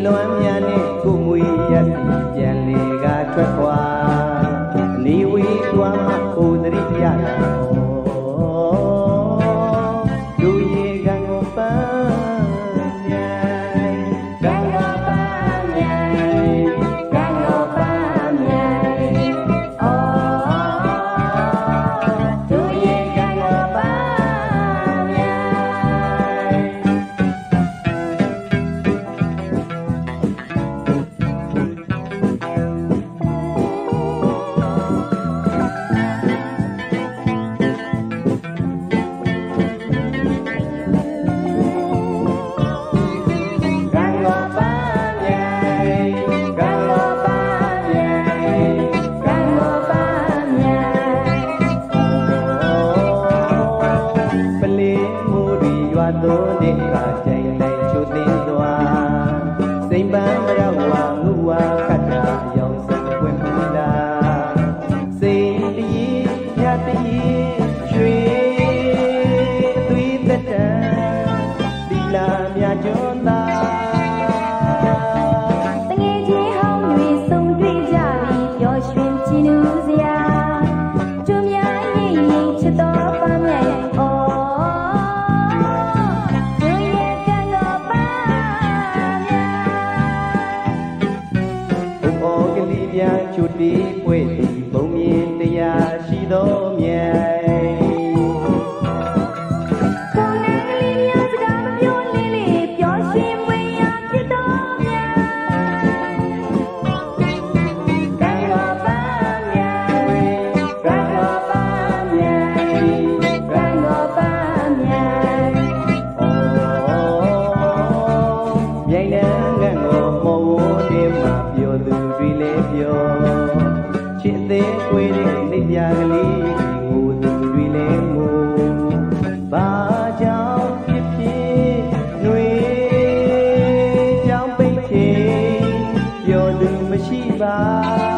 လွမ်းများနဲ့ကိုမွေရစီပြန်လေကထွက်ခွာနေဝေးသွားမှကိုသတိရတာလူရေကံကိုပန်းမြိုင်ကံကိုပန်းမြိုင်ကံကိုပန်းမြိုင်လူရေကံကိုပန်းမြိုင်တို့တဲ့ခါကြိုင်လိုက်ချိုသိမ်းသွားစိမ်ပန်းမရောက်ဝါငူဝါခတ်တာရောင်စံပွင့်မှုလားစိမ်တည်းရတည်းရွှေသွေးသက်တံသီလာမြကျော်သာတငယ်ချင်းဟောင်းတွေဆုံတွေ့ကြပြီးပျော်ရွှင်ကြည်နူးစရာကျုံများရင်ရင်ချစ်တော်ပန်းမြိုင်ချူတီပွေတီဘုံမြင်တရားရှိသောမြိုင်ကိုယ်နဲ့ကလေးများစကားမပြောလေးလေးပျော်ရွှင်ပွေရာဖြစ်တော်မြိုင်ကံတော်ပန်းမြိုင်ကံတော်ပန်းမြိုင်ကံတော်ပန်းမြိုင်မြိုင်နှံငတ်ကိုမောဝတဲ့မှာပြောသူတွေလည်းပြောချစ်သေးွေတဲ့နေပြကလေးငိုသူတွေလည်းငိုဘာကြောင့်ဖြစ်ဖြစ်ຫນွေကြောင့်ပိတ်ချင်ပြောသူမရှိပါ